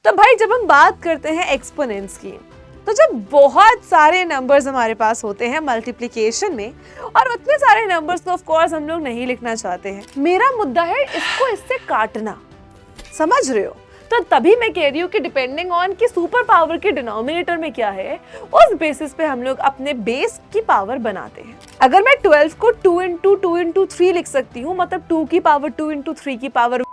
तो भाई जब हम बात करते हैं एक्सपोनेंट्स की, तो जब बहुत सारे नंबर्स हमारे पास होते हैं मल्टीप्लिकेशन में और उतने सारे नंबर्स को ऑफ कोर्स हम लोग नहीं लिखना चाहते हैं। मेरा मुद्दा है इसको इससे काटना, समझ रहे हो? तो तभी मैं कह रही हूँ कि डिपेंडिंग ऑन कि सुपर पावर के डिनोमिनेटर में क्या है, उस बेसिस पे हम लोग अपने बेस की पावर बनाते हैं। अगर मैं 12 को 2 इंटू 2 इंटू 3 लिख सकती हूँ, मतलब 2 की पावर 2 इंटू 3 की पावर।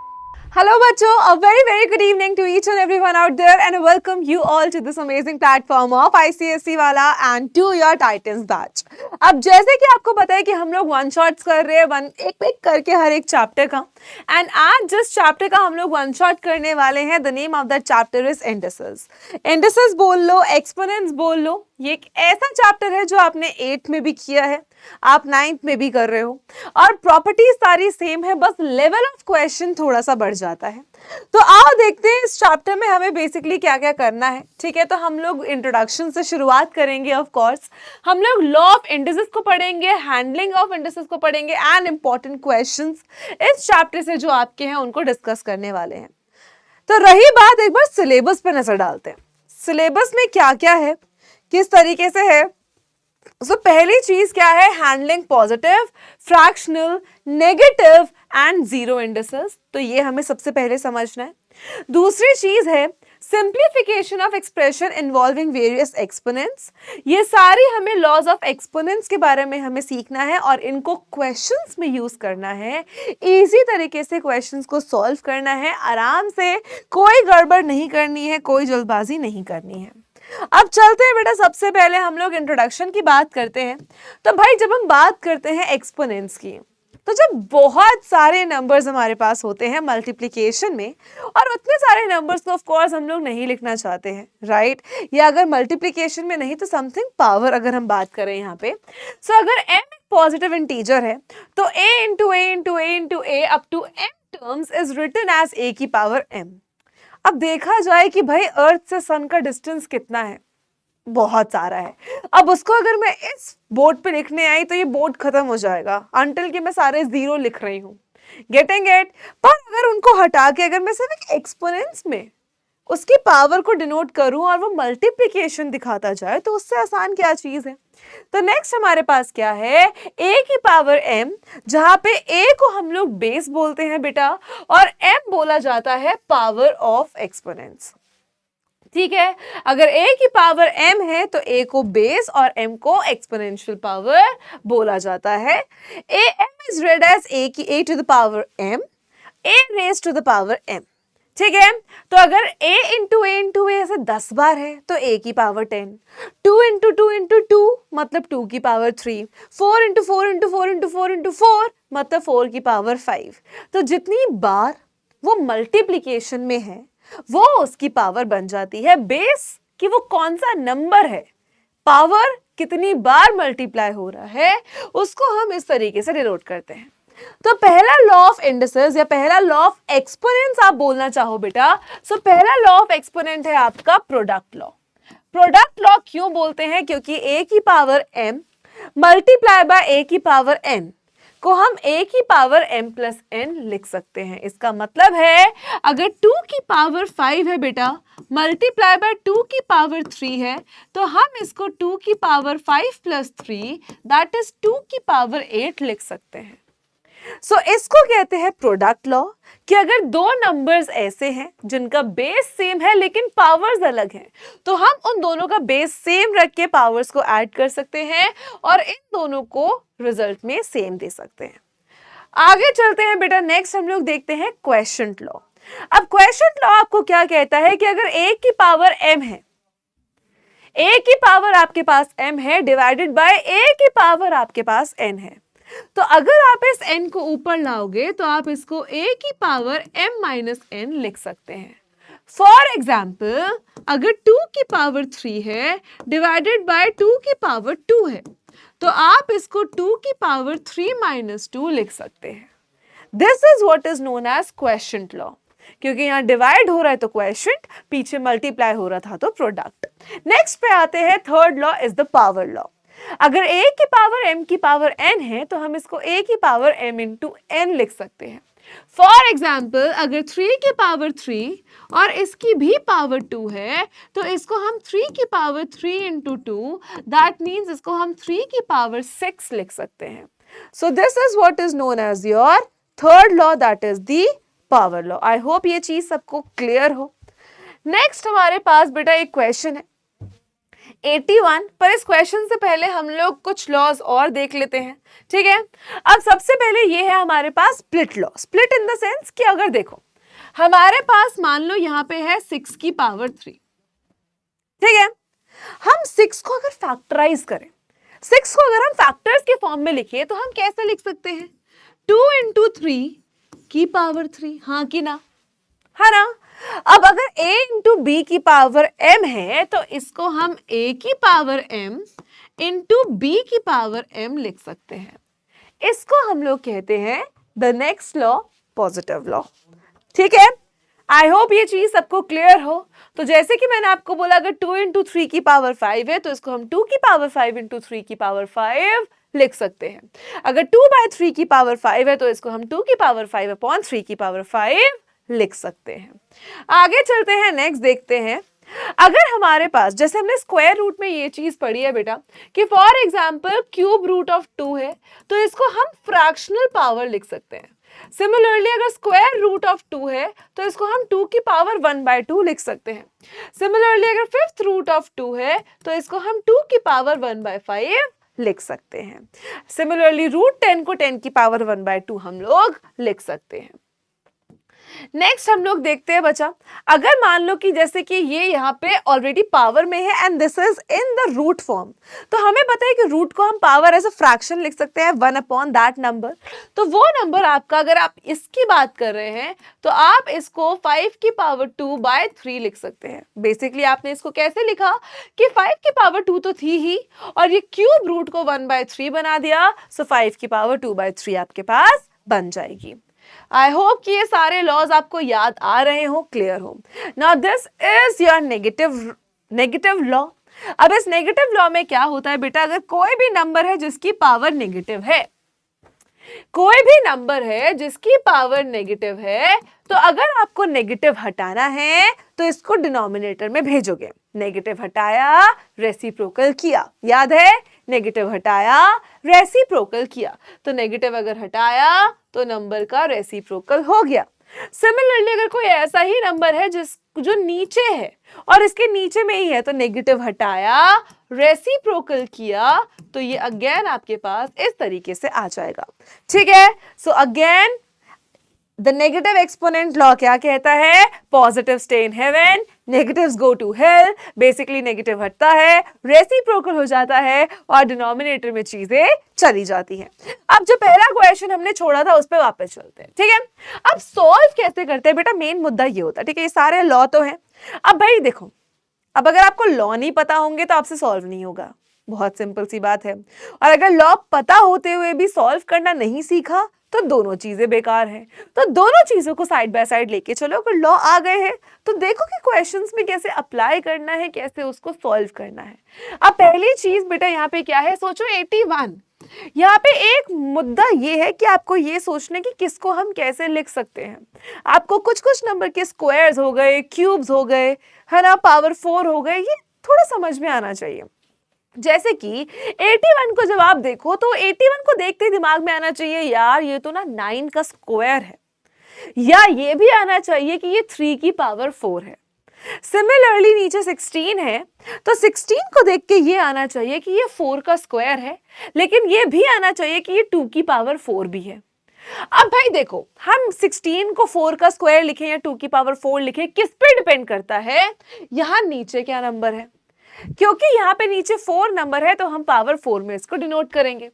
Hello बच्चों, a very good evening to each and everyone out there and welcome you all to this amazing platform of ICSE वाला and to your Titans batch। अब जैसे कि आपको पता है कि हम लोग वन शॉट्स कर रहे हैं, एक एक करके हर एक चैप्टर का, एंड आज जिस चैप्टर का हम लोग वन शॉट करने वाले हैं, the name of that chapter is indices. Indices बोल लो, एक्सपोनेंट्स बोल लो। ये एक ऐसा चैप्टर है जो आपने 8th में भी किया है, आप 9th में भी कर रहे हो, और प्रॉपर्टीज सारी सेम है, बस लेवल ऑफ क्वेश्चन थोड़ा सा बढ़ जाता है। तो आओ देखते हैं इस चैप्टर में हमें बेसिकली क्या क्या करना है। ठीक है, तो हम लोग इंट्रोडक्शन से शुरुआत करेंगे। ऑफ कोर्स हम लोग लॉ ऑफ इंडिसेस को पढ़ेंगे, हैंडलिंग ऑफ इंडिसेस को पढ़ेंगे, एंड इंपॉर्टेंट क्वेश्चंस इस चैप्टर से जो आपके हैं उनको डिस्कस करने वाले हैं। तो रही बात, एक बार सिलेबस पे नजर डालते हैं। सिलेबस में क्या क्या है, किस तरीके से है। तो पहली चीज क्या है, handling positive, fractional, negative and zero indices. तो ये हमें सबसे पहले समझना है। दूसरी चीज है simplification of expression involving various exponents. ये सारी हमें लॉज ऑफ एक्सपोनेंट्स के बारे में हमें सीखना है और इनको क्वेश्चंस में यूज करना है। इजी तरीके से क्वेश्चंस को सॉल्व करना है, आराम से, कोई गड़बड़ नहीं करनी है, कोई जल्दबाजी नहीं करनी है। अब चलते हैं बेटा, सबसे पहले हम लोग इंट्रोडक्शन की बात करते हैं। तो भाई जब हम बात करते हैं एक्सपोनेंट्स की, तो जब बहुत सारे नंबर्स हमारे पास होते हैं मल्टीप्लिकेशन में और उतने सारे नंबर्स को ऑफ कोर्स हम लोग नहीं लिखना चाहते हैं, राइट? या अगर मल्टीप्लिकेशन में नहीं तो समथिंग पावर अगर हम बात करें यहाँ पे, सो अगर m एक पॉजिटिव इंटीजर है तो a into a into a into a up to m terms is written as a की पावर m। अब देखा जाए कि भाई अर्थ से सन का डिस्टेंस कितना है, बहुत सारा है। अब उसको अगर मैं इस बोर्ड पे लिखने आई तो ये बोर्ड खत्म हो जाएगा अंटिल कि मैं सारे जीरो लिख रही हूँ, गेटिंग इट? पर अगर उनको हटा के अगर मैं सिर्फ एक्सपोनेंट्स में उसकी पावर को डिनोट करूं और वो मल्टीप्लिकेशन दिखाता जाए, तो उससे आसान क्या चीज है। तो नेक्स्ट हमारे पास क्या है, a की पावर m, जहां पे a को हम लोग बेस बोलते हैं बेटा और m बोला जाता है पावर ऑफ एक्सपोनेंट्स। ठीक है, अगर a की पावर m है तो a को बेस और m को एक्सपोनेंशियल पावर बोला जाता है। m is read as a to the power m, a raise to the power m। ठीक है, तो अगर a इंटू a ऐसे 10 बार है तो a की पावर 10, 2 इंटू 2 इंटू 2 मतलब 2 की power 3, 4 into 4 into 4 into 4 into 4 मतलब 4 की पावर 5। तो जितनी बार वो मल्टीप्लिकेशन में है वो उसकी पावर बन जाती है। बेस कि वो कौन सा नंबर है, पावर कितनी बार मल्टीप्लाई हो रहा है, उसको हम इस तरीके से डिनोट करते हैं। तो पहला लॉ ऑफ इंडिसेस या पहला लॉ ऑफ एक्सपोनेंट्स आप बोलना चाहो बेटा, सो पहला लॉ ऑफ एक्सपोनेंट है आपका प्रोडक्ट लॉ। प्रोडक्ट लॉ क्यों बोलते हैं, क्योंकि a की power m multiply by a की पावर n को हम a की पावर m प्लस n लिख सकते हैं। इसका मतलब है अगर 2 की पावर 5 है बेटा मल्टीप्लाई बाय 2 की पावर 3 है, तो हम इसको 2 की पावर 5 प्लस 3 दैट इज 2 की पावर 8 लिख सकते हैं। सो इसको कहते हैं प्रोडक्ट लॉ, कि अगर दो नंबर्स ऐसे हैं जिनका बेस सेम है लेकिन पावर्स अलग हैं, तो हम उन दोनों का बेस सेम रख के पावर्स को ऐड कर सकते हैं और इन दोनों को रिजल्ट में सेम दे सकते हैं। आगे चलते हैं बेटा, नेक्स्ट हम लोग देखते हैं क्वेशंट लॉ। अब क्वेशंट लॉ आपको क्या कहता है कि अगर a की पावर m है, a की पावर आपके पास m है डिवाइडेड बाय a की पावर आपके पास n है, तो अगर आप इस n को ऊपर लाओगे तो आप इसको a की पावर m माइनस n लिख सकते हैं। फॉर एग्जाम्पल अगर 2 की पावर 3 है डिवाइडेड बाय 2 की पावर 2 है, तो आप इसको 2 की पावर 3 माइनस 2 लिख सकते हैं। This is what is known as quotient law, क्योंकि यहाँ डिवाइड हो रहा है तो क्वेशंट, पीछे मल्टीप्लाई हो रहा था तो प्रोडक्ट। नेक्स्ट पे आते हैं, third law is the power law. अगर a की पावर m की पावर n है तो हम इसको a की पावर m इंटू n लिख सकते हैं। फॉर एग्जाम्पल अगर 3 की पावर 3 और इसकी भी पावर 2 है तो इसको हम 3 की पावर 3 इंटू 2, दैट मीन्स इसको हम 3 की पावर 6 लिख सकते हैं. So this is what is known as your third law, that is the power law. I hope ये चीज सबको क्लियर हो. नेक्स्ट हमारे पास बेटा एक क्वेश्चन है 81, पर इस क्वेश्चन से पहले हम लोग कुछ लॉज और देख लेते हैं. ठीक है, अब सबसे पहले ये है हमारे पास split law. Split in the sense कि अगर देखो हमारे पास मान लो यहाँ पे है 6 की पावर 3. ठीक है, हम 6 को अगर फैक्टराइज करें, 6 को अगर हम फैक्टर्स के फॉर्म में लिखे तो हम कैसे लिख सकते हैं? 2 इंटू 3 की पावर 3, हाँ कि ना, है ना. अब अगर a इंटू बी की पावर m है तो इसको हम a की पावर m इंटू b की पावर m लिख सकते हैं. इसको हम लोग कहते हैं the next law, positive law. ठीक है, आई होप ये चीज सबको क्लियर हो. तो जैसे कि मैंने आपको बोला अगर 2 इंटू 3 की पावर 5 है तो इसको हम 2 की पावर 5 इंटू 3 की पावर 5 लिख सकते हैं. अगर 2/3 की पावर 5 है तो इसको हम 2 की पावर 5 अपॉन 3 की पावर 5 लिख सकते हैं. आगे चलते हैं, नेक्स्ट देखते हैं. अगर हमारे पास जैसे हमने स्क्वायर रूट में ये चीज पढ़ी है बेटा कि for example cube root of 2 है तो इसको हम फ्रैक्शनल पावर लिख सकते हैं. सिमिलरली अगर स्क्वायर रूट ऑफ 2 है तो इसको हम 2 की पावर 1/2 लिख सकते हैं. सिमिलरली अगर फिफ्थ रूट ऑफ 2 है तो इसको हम 2 की पावर 1/5 लिख सकते हैं. सिमिलरली रूट 10 को 10 की पावर 1/2 हम लोग लिख सकते हैं. नेक्स्ट हम लोग देखते हैं बच्चा, अगर मान लो कि जैसे कि ये यहाँ पे ऑलरेडी पावर में है and this is in the root form, तो हमें पता है कि रूट को हम पावर एज अ फ्रैक्शन लिख सकते हैं 1 अपॉन दैट नंबर. तो वो नंबर आपका अगर आप इसकी बात कर रहे हैं तो आप इसको 5 की पावर 2/3 लिख सकते हैं. बेसिकली आपने इसको कैसे लिखा कि 5 की पावर 2 तो थी ही और ये क्यूब रूट को 1/3 बना दिया, सो 5 की पावर 2/3 आपके पास बन जाएगी. आई होप कि ये सारे लॉज आपको याद आ रहे हो, क्लियर हो. Now this is your negative law. अब इस नेगेटिव लॉ में क्या होता है बेटा, अगर कोई भी नंबर है जिसकी पावर नेगेटिव है, कोई भी नंबर है जिसकी पावर नेगेटिव है, तो अगर आपको नेगेटिव हटाना है तो इसको डिनोमिनेटर में भेजोगे. नेगेटिव हटाया, रेसिप्रोकल किया, याद है, नेगेटिव हटाया, रेसिप्रोकल किया. तो नेगेटिव अगर हटाया तो नंबर का रेसिप्रोकल हो गया. सिमिलरली अगर कोई ऐसा ही नंबर है जो नीचे है और इसके नीचे में ही है तो नेगेटिव हटाया, रेसिप्रोकल किया, तो ये अगेन आपके पास इस तरीके से आ जाएगा. ठीक है, so again the negative exponent law क्या कहता है? Positive stay in heaven, negatives go to hell. Basically negative हटता है, रेसिप्रोकल हो जाता है और डिनोमिनेटर में चीजें चली जाती हैं. अब जो पहला क्वेश्चन हमने छोड़ा था उस पर वापस चलते हैं. ठीक है, अब सॉल्व कैसे करते हैं बेटा, मेन मुद्दा ये होता है. ठीक है, ये सारे लॉ तो हैं. अब भाई देखो, अब अगर आपको लॉ नहीं पता होंगे तो आपसे सॉल्व नहीं होगा, बहुत सिंपल सी बात है. और अगर लॉ पता होते हुए भी सॉल्व करना नहीं सीखा तो दोनों चीजें बेकार हैं. तो दोनों चीजों को साइड बाय साइड लेके चलो. अगर लॉ आ गए हैं तो देखो कि क्वेश्चंस में कैसे अप्लाई करना है, कैसे उसको सॉल्व करना है. अब पहली चीज बेटा यहाँ पे क्या है, सोचो 81. यहाँ पे एक मुद्दा ये है कि आपको ये सोचना कि किसको हम कैसे लिख सकते हैं. आपको कुछ कुछ नंबर के स्क्वायर्स हो गए, क्यूब्स हो गए, है ना, पावर 4 हो गए, ये थोड़ा समझ में आना चाहिए. जैसे कि 81 को जब आप देखो तो 81 को देखते ही दिमाग में आना चाहिए यार ये तो ना 9 का स्क्वायर है, या ये भी आना चाहिए कि ये 3 की पावर 4 है. सिमिलरली नीचे 16 है तो 16 को देख के ये आना चाहिए कि ये 4 का स्क्वायर है, लेकिन ये भी आना चाहिए कि ये 2 की पावर 4 भी है. अब भाई देखो, हम 16 को 4 का स्क्वायर लिखें या 2 की पावर 4 लिखें, किस पे डिपेंड करता है, यहां नीचे क्या नंबर है. क्योंकि यहाँ पे नीचे 4 नंबर है तो हम पावर 4 में इसको डिनोट करेंगे.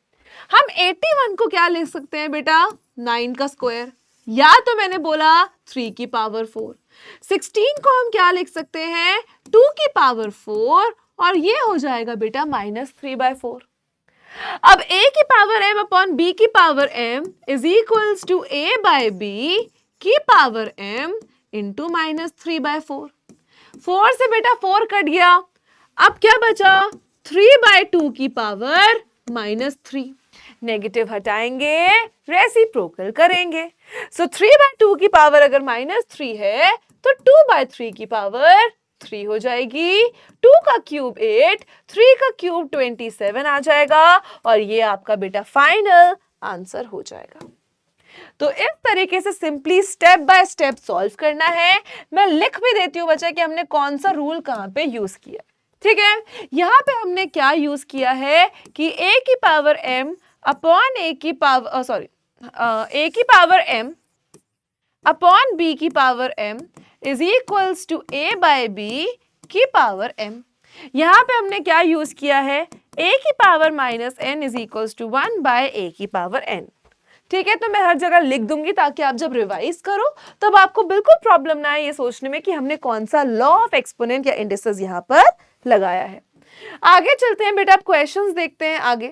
हम 81 को क्या लिख सकते हैं बेटा, 9 का स्क्वायर, या तो मैंने बोला 3 की पावर 4. 16 को हम क्या लिख सकते हैं, 2 की पावर 4, और ये हो जाएगा बेटा -3/4. अब a की पावर m अपॉन b की power m is equals to a/b की पावर m इंटू -3/4. 4 से बेटा 4 कट गया, अब क्या बचा, 3/2 की पावर -3, नेगेटिव हटाएंगे, रेसिप्रोकल करेंगे। सो 3/2 की पावर अगर -3 है तो 2/3 की पावर 3 हो जाएगी। 2 का क्यूब 8, 3 का क्यूब 27 आ जाएगा और ये आपका बेटा फाइनल आंसर हो जाएगा। तो इस तरीके से simply step by step solve करना है। मैं लिख भी देती हूँ बच्चा कि हमने कौन सा रूल कहाँ पे यूज किया। ठीक है, यहाँ पे हमने क्या यूज किया है कि a की पावर m अपॉन a की पावर a की पावर m अपॉन b की power m is equals to a by b की पावर m। यहाँ पे हमने क्या यूज किया है, a की power -n is equals to 1 by a की पावर n। ठीक है, तो मैं हर जगह लिख दूंगी ताकि आप जब रिवाइज करो तब आपको बिल्कुल प्रॉब्लम ना आए ये सोचने में कि हमने कौन सा लॉ ऑफ एक्सपोनेंट या इंडिसेस यहाँ पर लगाया है। आगे चलते हैं बेटा, आप क्वेश्चंस देखते हैं आगे।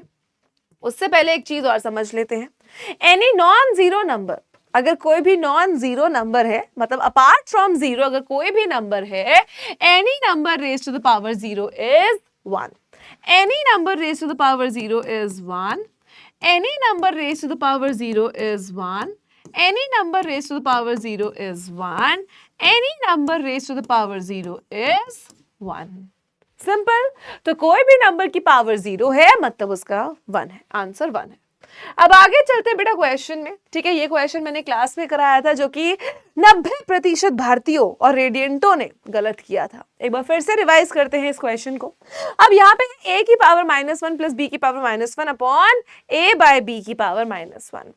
उससे पहले एक चीज और समझ लेते हैं। एनी नॉन जीरो नंबर, अगर कोई भी नॉन जीरो नंबर है, मतलब अपार्ट फ्रॉम जीरो अगर कोई भी नंबर है, any number raise to the power 0 is 1। Any number raise to the power 0 is 1। Any number raised to the power 0 is 1. Any number raised to the power 0 is 1. Any number raised to the power 0 is 1. Simple. तो कोई भी number की power 0 है मतलब उसका 1 है, answer 1 है। अब आगे चलते हैं बेटा क्वेश्चन में। ठीक है, ये क्वेश्चन मैंने क्लास में कराया था जो कि 90% भारतीयों और रेडियंटों ने गलत किया था। एक बार फिर से रिवाइज करते हैं इस क्वेश्चन को। अब यहाँ पे a की पावर -1 प्लस b की power -1 upon a by b की पावर -1।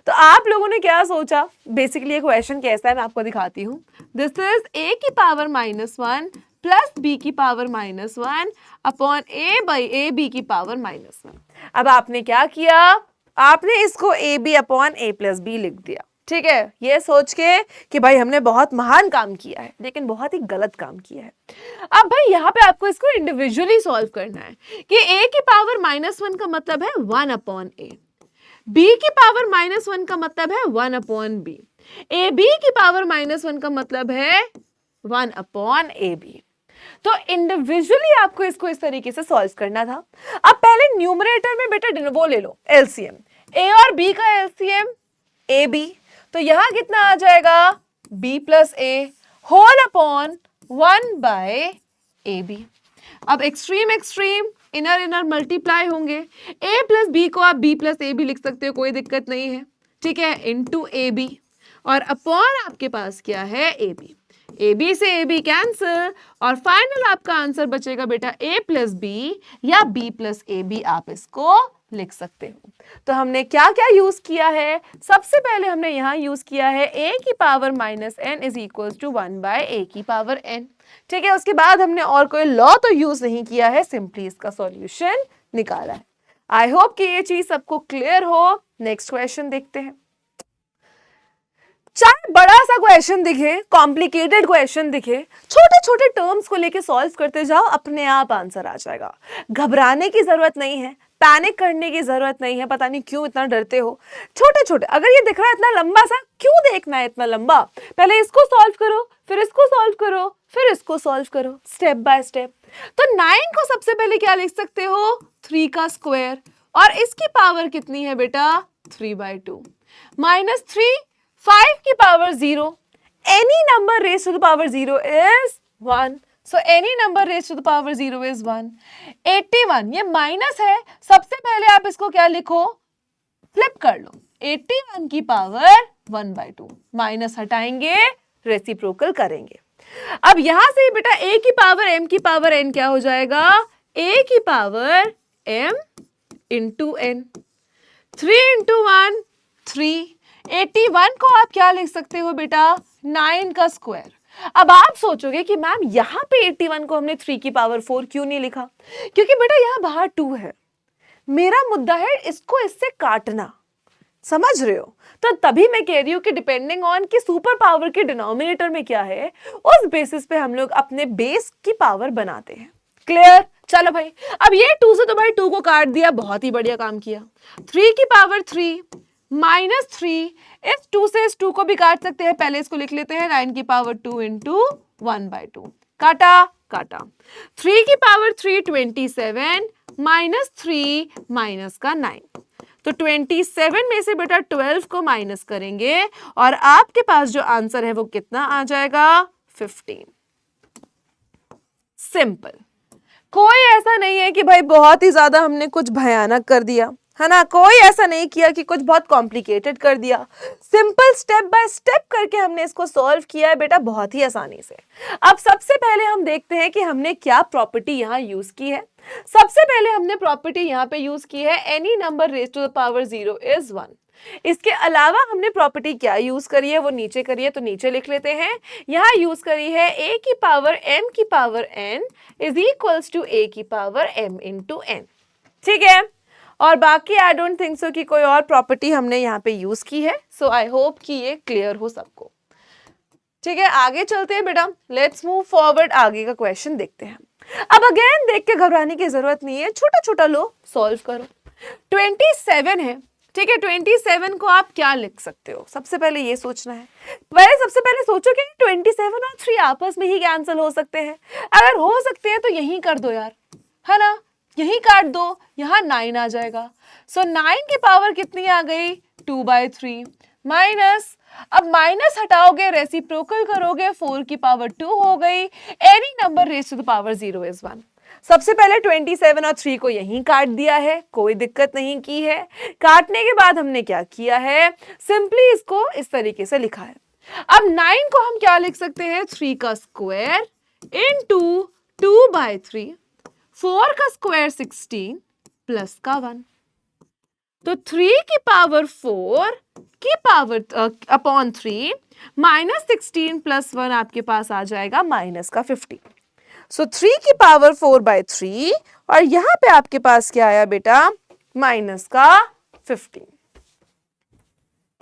तो आप लोगों ने क्या सोचा, बेसिकली ये क्वेश्चन कैसा है मैं आपको दिखाती हूँ। दिस इज a की पावर -1 प्लस b की power -1 upon a by a b की पावर -1। अब आपने क्या किया, आपने इसको a b upon a plus b लिख दिया। ठीक है, ये सोच के कि भाई हमने बहुत महान काम किया है, लेकिन बहुत ही गलत काम किया है। अब भाई यहाँ पे आपको इसको इंडिविजुअली सॉल्व करना है कि a की पावर -1 का मतलब है 1 अपॉन a, b की पावर -1 का मतलब है 1 अपॉन b, a b की पावर -1 का मतलब है 1 अपॉन a b। तो इंडिविजुअली आपको इसको इस तरीके से सॉल्व करना था। अब पहले न्यूमरेटर में बेटा वो ले लो एलसीएम, a और b का एलसीएम ab, तो यहां कितना आ जाएगा b plus a whole upon 1 by ab। अब extreme extreme inner inner multiply होंगे, a प्लस b को आप b प्लस ab लिख सकते हो, कोई दिक्कत नहीं है। ठीक है, इनटू ab और अपॉन आपके पास क्या है ab, ab से ab कैंसिल और फाइनल आपका आंसर बचेगा बेटा a प्लस b या b प्लस ab, आप इसको लिख सकते हो। तो हमने क्या क्या यूज किया है, सबसे पहले हमने यहाँ यूज किया है a की power -n is equal to 1 by a की पावर n। ठीक है, उसके बाद हमने और कोई लॉ तो यूज नहीं किया है, सिंपली इसका सॉल्यूशन निकाला है। आई होप कि ये चीज सबको क्लियर हो। नेक्स्ट क्वेश्चन देखते हैं। चाहे बड़ा सा क्वेश्चन दिखे, कॉम्प्लिकेटेड क्वेश्चन दिखे, छोटे छोटे टर्म्स को लेके सॉल्व करते जाओ, अपने आप आंसर आ जाएगा। घबराने की जरूरत नहीं है, पैनिक करने की जरूरत नहीं है, पता नहीं क्यों इतना डरते हो। छोटे छोटे, अगर ये दिख रहा है इतना लंबा सा, क्यों देखना है इतना लंबा, पहले इसको सॉल्व करो, फिर इसको सॉल्व करो, फिर इसको सॉल्व करो, स्टेप बाय स्टेप। तो 9 को सबसे पहले क्या लिख सकते हो, 3 का स्क्वायर, और इसकी पावर कितनी है बेटा 3/2, -3 5 की power 0, any number raised to the power 0 is 1, so any number raised to the power 0 is 1। 81 ये माइनस है, सबसे पहले आप इसको क्या लिखो, फ्लिप कर लो, 81 की पावर 1/2, माइनस हटाएंगे, रेसिप्रोकल करेंगे। अब यहां से बेटा a की पावर m की पावर n क्या हो जाएगा, a की power m into n, 3 into 1 3, 81 को आप क्या लिख सकते हो बेटा 9 का स्क्वायर। अब आप सोचोगे कि मैम यहाँ पे 81 को हमने 3 की पावर 4 क्यों नहीं लिखा, क्योंकि बेटा यहाँ बाहर 2 है, मेरा मुद्दा है इसको इससे काटना, समझ रहे हो। तो तभी मैं कह रही हूँ कि डिपेंडिंग ऑन कि सुपर पावर के डिनोमिनेटर में क्या है, उस बेसिस पे हम लोग अपने बेस की पावर बनाते हैं। क्लियर, चलो भाई। अब ये 2 से तो भाई 2 को काट दिया, बहुत ही बढ़िया काम किया। 3 की पावर 3 -3, इस 2 से इस 2 को भी काट सकते हैं, पहले इसको लिख लेते हैं 9 की पावर 2 इंटू 1/2, काटा काटा, 3 की पावर 3 27 माइनस 3 माइनस का 9, तो 27 में से बेटा 12 को माइनस करेंगे और आपके पास जो आंसर है वो कितना आ जाएगा, 15। सिंपल, कोई ऐसा नहीं है कि भाई बहुत ही ज्यादा हमने कुछ भयानक कर दिया, है ना, कोई ऐसा नहीं किया कि कुछ बहुत कॉम्प्लिकेटेड कर दिया। सिंपल स्टेप बाय स्टेप करके हमने इसको सॉल्व किया है बेटा, बहुत ही आसानी से। अब सबसे पहले हम देखते हैं कि हमने क्या प्रॉपर्टी यहाँ यूज की है। सबसे पहले हमने प्रॉपर्टी यहाँ पे यूज की है any number raise to the power 0 is 1। इसके अलावा हमने प्रॉपर्टी क्या यूज करी है वो नीचे करी है, तो नीचे लिख लेते हैं। यहाँ यूज करी है a की पावर m की power n is equals to a की पावर m इंटू n, ठीक है। और बाकी आई डोंट थिंक सो कि कोई और प्रॉपर्टी हमने यहाँ पे यूज की है। सो आई होप कि ये क्लियर हो सबको, ठीक है। आगे चलते हैं बेटा, लेट्स मूव फॉरवर्ड, आगे का क्वेश्चन देखते हैं। अब अगेन देख के घबराने की जरूरत नहीं है, छोटा छोटा लो, सॉल्व करो। 27 है, ठीक है। 27 को आप क्या लिख सकते हो, सबसे पहले ये सोचना है। पहले सबसे पहले सोचो कि 27 और 3 आपस में ही कैंसिल हो सकते हैं। अगर हो सकते हैं तो यही कर दो यार, है ना, यही काट दो, यहाँ 9 आ जाएगा। सो 9 की पावर कितनी आ गई, 2/3 माइनस, अब माइनस हटाओगे रेसिप्रोकल करोगे, 4 की पावर 2 हो गई। Any number raise to the power 0 is 1। सबसे पहले 27 और 3 को यहीं काट दिया है, कोई दिक्कत नहीं की है। काटने के बाद हमने क्या किया है, सिंपली इसको इस तरीके से लिखा है। अब 9 को हम क्या लिख सकते हैं, 3 का स्क्वायर इनटू 2/3, 4 का स्क्वायर 16 प्लस का 1, तो 3 की पावर 4 की पावर अपॉन 3 माइनस 16 प्लस 1 आपके पास आ जाएगा माइनस का 15। सो 3 की पावर 4/3 और यहां पे आपके पास क्या आया बेटा, माइनस का 15।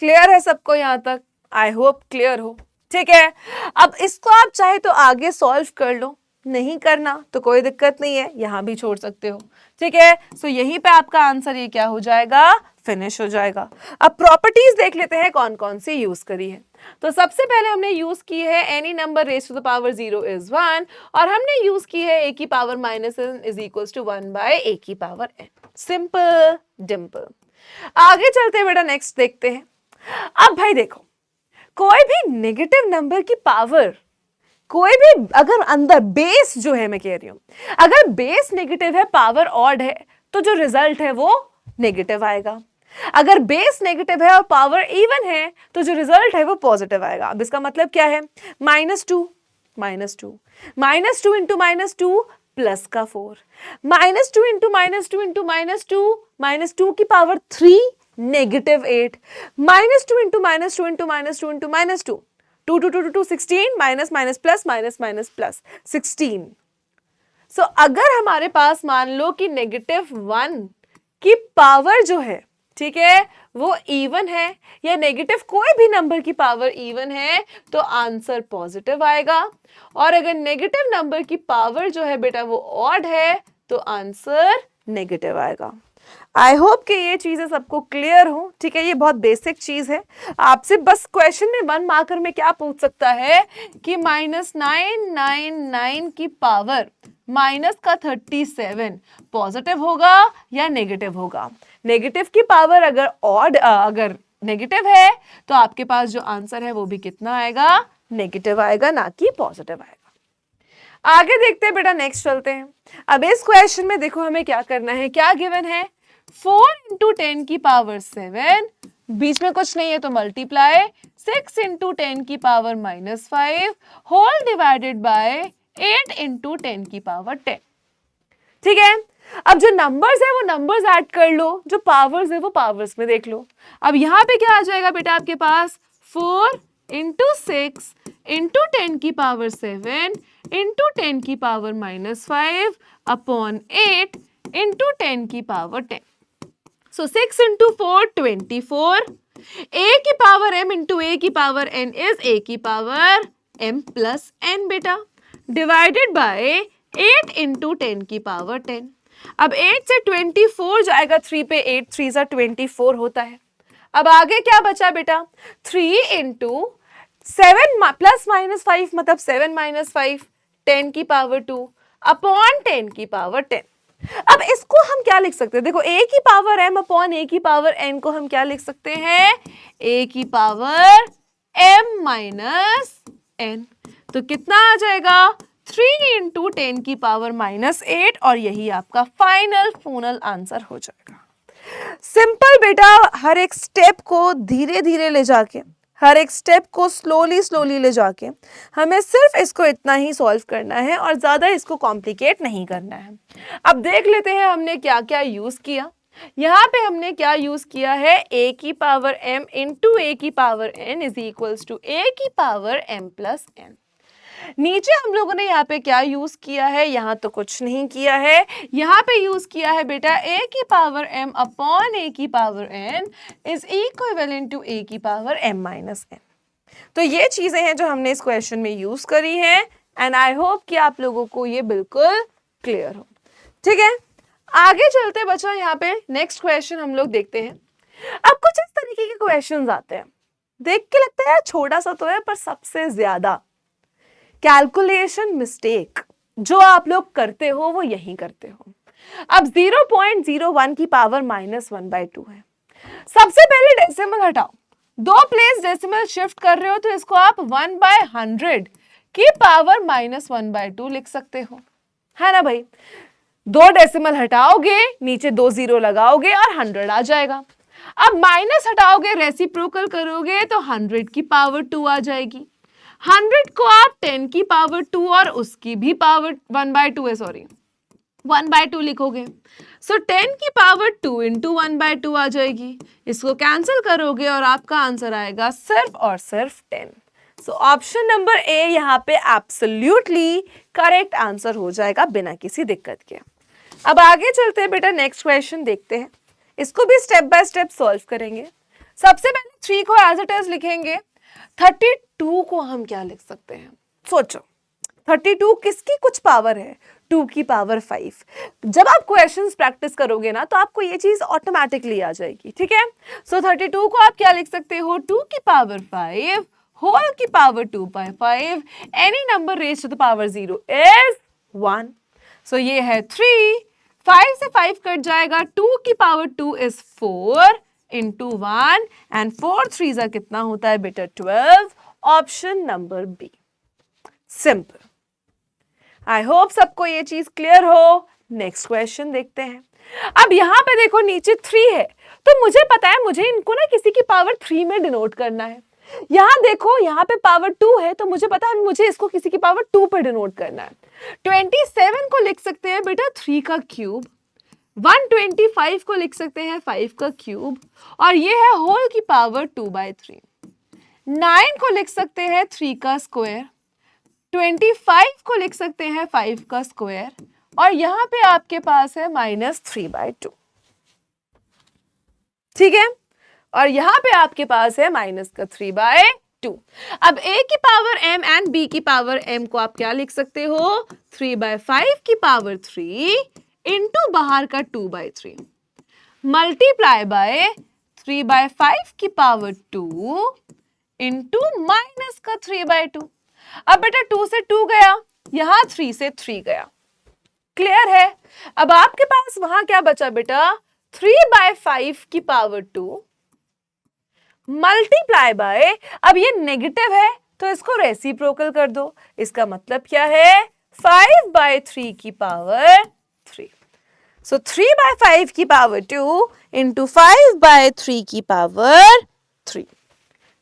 क्लियर है सबको यहां तक, आई होप क्लियर हो, ठीक है। अब इसको आप चाहे तो आगे सॉल्व कर लो, नहीं करना तो कोई दिक्कत नहीं है, यहां भी छोड़ सकते हो, ठीक है। सो यहीं पे आपका आंसर ये क्या हो जाएगा, फिनिश हो जाएगा। अब प्रॉपर्टीज देख लेते हैं कौन कौन सी यूज करी है। तो सबसे पहले हमने यूज की है any number raise to the power 0 is 1 और हमने यूज की है a की power minus n is equals to 1/a की पावर n। सिंपल डिम्पल। आगे चलते हैं बेटा, नेक्स्ट देखते हैं। अब भाई देखो, कोई भी नेगेटिव नंबर की पावर, कोई भी अगर अंदर बेस जो है, मैं कह रही हूं अगर बेस नेगेटिव है, पावर ऑड है, तो जो रिजल्ट है वो नेगेटिव आएगा। अगर बेस नेगेटिव है और पावर इवन है तो जो रिजल्ट है वो पॉजिटिव आएगा। अब इसका मतलब क्या है, -2 इंटू -2 प्लस का 4, -2 इंटू -2 इंटू -2 की power 3 -8, -2 into -2 into -2 into -2, 2 2 2 2 16 minus minus plus minus minus plus 16। सो अगर हमारे पास मान लो कि -1 की पावर जो है, ठीक है, वो इवन है, या नेगेटिव कोई भी नंबर की पावर इवन है तो आंसर पॉजिटिव आएगा। और अगर नेगेटिव नंबर की पावर जो है बेटा वो ऑड है तो आंसर नेगेटिव आएगा। आई होप कि ये चीजें सबको क्लियर हो, ठीक है। ये बहुत बेसिक चीज है। आपसे बस क्वेश्चन में 1 मार्कर में क्या पूछ सकता है कि -999 की पावर माइनस का 37 पॉजिटिव होगा या नेगेटिव होगा। नेगेटिव की पावर अगर ऑड अगर नेगेटिव है तो आपके पास जो आंसर है वो भी कितना आएगा, नेगेटिव आएगा, ना कि पॉजिटिव आएगा। आगे देखते हैं बेटा, नेक्स्ट चलते हैं। अब इस क्वेश्चन में देखो हमें क्या करना है, क्या गिवन है, 4 इंटू 10 की पावर 7, बीच में कुछ नहीं है तो मल्टीप्लाई 6 इंटू 10 की power -5 whole divided by 8 into 10 की पावर 10, ठीक है। अब जो नंबर्स है वो नंबर्स ऐड कर लो, जो पावर्स है वो पावर्स में देख लो। अब यहाँ पे क्या आ जाएगा बेटा आपके पास, 4 इंटू 6 इंटू 10 की पावर 7 इंटू 10 की पावर -5 अपॉन 8 इंटू 10 की पावर 10। सो 6 इंटू 4 24, a की पावर m इंटू a की पावर n इज a की पावर m प्लस n बेटा, डिवाइडेड बाय 8 इंटू 10 की पावर 10। अब 8 से 24 जाएगा 3 पे, 8 3 सा 24 होता है। अब आगे क्या बचा बेटा, 3 इंटू 7 प्लस -5 मतलब 7 - 5 10 की पावर 2 अपॉन 10 की पावर 10। अब इसको हम क्या लिख सकते हैं? देखो a की पावर m अपॉन a की पावर n को हम क्या लिख सकते हैं? a की पावर m माइनस n। तो कितना आ जाएगा? 3 इंटू 10 की पावर माइनस 8 और यही आपका फाइनल आंसर हो जाएगा। सिंपल बेटा, हर एक स्टेप को धीरे धीरे ले जाके, हर एक स्टेप को स्लोली ले जाके हमें सिर्फ इसको इतना ही सॉल्व करना है और ज़्यादा इसको कॉम्प्लिकेट नहीं करना है। अब देख लेते हैं हमने क्या क्या यूज़ किया। यहाँ पे हमने क्या यूज़ किया है? a की पावर m इंटू a की power n is equals to a की पावर m प्लस n। नीचे हम लोगों ने यहाँ पे क्या यूज किया है? यहाँ तो कुछ नहीं किया है, यहाँ पे यूज किया है बेटा a की पावर m अपॉन a की power n is equivalent to a की पावर m माइनस n। तो ये चीजें हैं जो हमने इस क्वेश्चन में यूज करी है एंड आई होप कि आप लोगों को ये बिल्कुल क्लियर हो। ठीक है, आगे चलते बच्चों, यहाँ पे नेक्स्ट क्वेश्चन हम लोग देखते हैं। अब कुछ इस तरीके के क्वेश्चन आते हैं, देख के लगता है छोटा सा तो है, पर सबसे ज्यादा कैलकुलेशन मिस्टेक जो आप लोग करते हो वो यही करते हो। अब 0.01 की पावर -1/2 है। सबसे पहले डेसिमल हटाओ, 2 प्लेस डेसिमल शिफ्ट कर रहे हो तो इसको आप 1/100 की पावर -1/2 लिख सकते हो, है ना भाई? 2 डेसिमल हटाओगे, नीचे 2 0 लगाओगे और 100 आ जाएगा। अब माइनस हटाओगे, रेसिप्रोकल करोगे तो 100 की पावर 2 आ जाएगी। 100 को आप 10 की पावर 2 और उसकी भी पावर 1/2 है, सॉरी 1/2 लिखोगे। सो 10 की पावर 2 इंटू 1/2 आ जाएगी। इसको कैंसिल करोगे और आपका आंसर आएगा सिर्फ और सिर्फ 10। सो ऑप्शन नंबर ए यहाँ पे एब्सोल्युटली करेक्ट आंसर हो जाएगा बिना किसी दिक्कत के। अब आगे चलते हैं बेटा, नेक्स्ट क्वेश्चन देखते हैं। इसको भी स्टेप बाय स्टेप सॉल्व करेंगे। सबसे पहले 3 को एज इट इज लिखेंगे। 32 को हम क्या लिख सकते हैं? सोचो, 32 किसकी कुछ पावर है? 2 की पावर 5। जब आप क्वेश्चंस प्रैक्टिस करोगे ना तो आपको ये चीज ऑटोमेटिकली आ जाएगी। ठीक है, सो 32 को आप क्या लिख सकते हो? 2 की पावर 5 होल की power 2/5 any number raised to the power 0 is 1। So ये है 3, 5 से 5 कट जाएगा, 2 की पावर 2 इज 4 इंटू 1 एंड 4 3 कितना होता है बेटा? 12। Option number B. Simple. I hope सबको ये चीज क्लियर हो। नेक्स्ट क्वेश्चन देखते हैं। अब यहां पे देखो नीचे 3 है तो मुझे पता है मुझे इनको ना किसी की पावर 3 में डिनोट करना है। यहां देखो, यहां पे पावर 2 है तो मुझे पता है मुझे इसको किसी की पावर 2 पे डिनोट करना है। 27 को लिख सकते हैं बेटा 3 का क्यूब, 125 को लिख सकते हैं 5 का क्यूब और ये है होल की पावर 2/3। 9 को लिख सकते हैं 3 का स्क्वायर, 25 को लिख सकते हैं 5 का स्क्वायर और यहां पे आपके पास है -3/2। ठीक है, और यहां पे आपके पास है -3/2। अब a की पावर m एंड b की पावर m को आप क्या लिख सकते हो? 3/5 की पावर 3 इंटू बाहर का 2/3 मल्टीप्लाई बाय 3/5 की पावर 2 इंटू माइनस का 3/2। अब बेटा 2 से 2 गया, यहां 3 से 3 गया। क्लियर है? अब आपके पास वहां क्या बचा बेटा? 3/5 की पावर 2 मल्टीप्लाई बाय, अब ये नेगेटिव है तो इसको रेसिप्रोकल कर दो। इसका मतलब क्या है? 5/3 की पावर 3। सो 3/5 की पावर 2 इंटू 5/3 की पावर 3।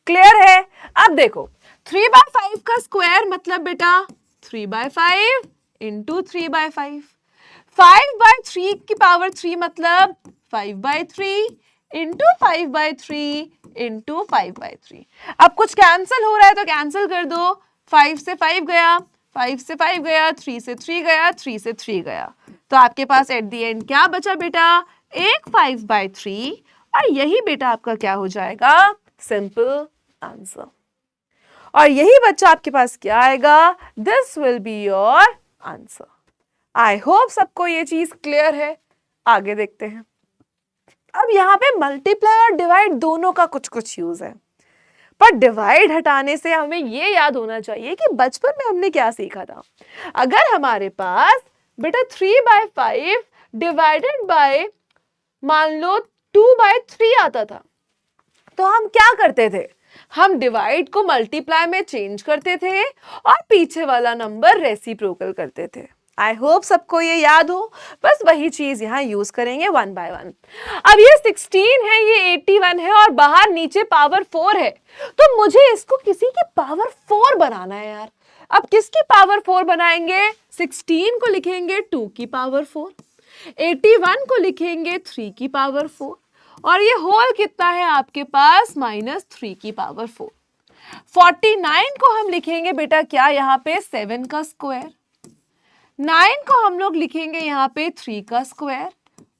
क्लियर है? अब देखो 3/5 का स्क्वायर मतलब बेटा 3/5 इंटू 3/5, 5/3 की पावर 3 मतलब 5/3 इंटू 5/3 इंटू 5/3। अब कुछ कैंसिल हो रहा है तो कैंसिल कर दो। 5 से 5 गया, 5 से 5 गया, 3 से 3 गया, 3 से 3 गया, तो आपके पास एट द एंड क्या बचा बेटा? एक 5/3 और यही बेटा आपका क्या हो जाएगा? Simple answer. और यही बच्चा आपके पास क्या आएगा? This will be your answer. I hope सबको ये चीज क्लियर है। आगे देखते हैं। अब यहाँ पे मल्टीप्लाई और डिवाइड दोनों का कुछ कुछ यूज है। पर डिवाइड हटाने से हमें ये याद होना चाहिए कि बचपन में हमने क्या सीखा था। अगर हमारे पास बेटा 3/5 डिवाइडेड बाय मान लो 2/3 आता था, तो हम क्या करते थे, हम डिवाइड को मल्टीप्लाई में चेंज करते थे और पीछे वाला नंबर रेसिप्रोकल करते थे। आई होप सबको ये याद हो, बस वही चीज यहाँ यूज करेंगे 1 by 1। अब ये 16 है, ये 81 है और बाहर नीचे पावर 4 है, तो मुझे इसको किसी की पावर 4 बनाना है यार। अब किसकी पावर 4 बनाएंगे, 16 को लिखेंगे 2 की पावर 4, 81 को लिखेंगे 3 की पावर 4 और ये होल कितना है आपके पास -3 की पावर 4। 49 को हम लिखेंगे बेटा क्या यहाँ पे 7 का स्क्वायर, 9 को हम लोग लिखेंगे यहाँ पे 3 का स्क्वायर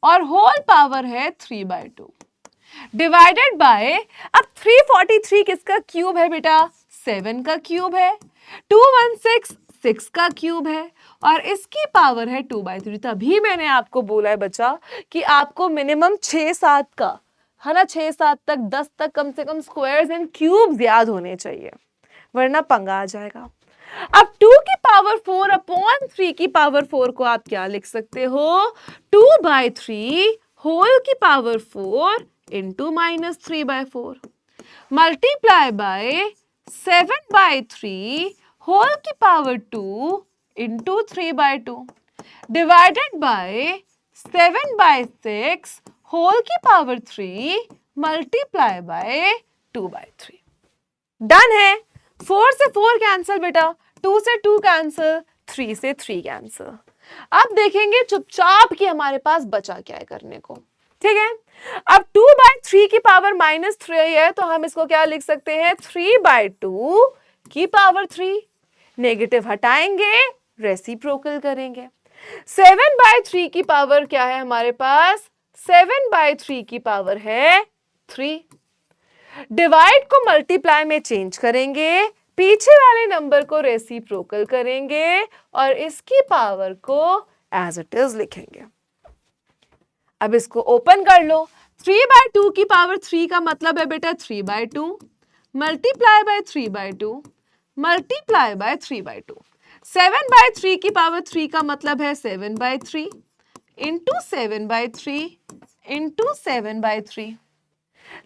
और होल पावर है 3/2 डिवाइडेड बाय, अब 343 किसका क्यूब है बेटा, 7 का क्यूब है, 216 6 का क्यूब है और इसकी पावर है 2/3। तभी मैंने आपको बोला है बच्चा कि आपको मिनिमम 6-7 का है ना, 6-7 तक 10 तक कम से कम स्क्वायर्स एंड क्यूब्स याद होने चाहिए, वरना पंगा आ जाएगा। अब 2 की पावर 4 अपॉन 3 की पावर 4 को आप क्या लिख सकते हो, 2/3 होल की power 4 into -3/4 multiply by 7/3 whole की power 2 into 3/2 divided by 7/6 whole की पावर 3 मल्टीप्लाई बाय 2/3। डन है। 4 से 4 कैंसिल बेटा, 2 से 2 कैंसिल, 3 से 3 कैंसिल। अब देखेंगे चुपचाप कि हमारे पास बचा क्या है करने को, ठीक है। अब 2/3 की पावर -3 है, तो हम इसको क्या लिख सकते हैं, 3/2 की पावर 3। नेगेटिव हटाएंगे, रेसिप्रोकल करेंगे। 7/3 की पावर क्या है हमारे पास, 7/3 की पावर है 3। डिवाइड को मल्टीप्लाई में चेंज करेंगे, पीछे वाले नंबर को रेसिप्रोकल करेंगे और इसकी पावर को एज इट इज लिखेंगे। अब इसको ओपन कर लो, 3/2 की पावर 3 का मतलब है बेटा 3/2 मल्टीप्लाई बाय 3/2 मल्टीप्लाई बाय 3/2। 7/3 की पावर 3 का मतलब है 7/3 इंटू 7/3 इंटू 7/3।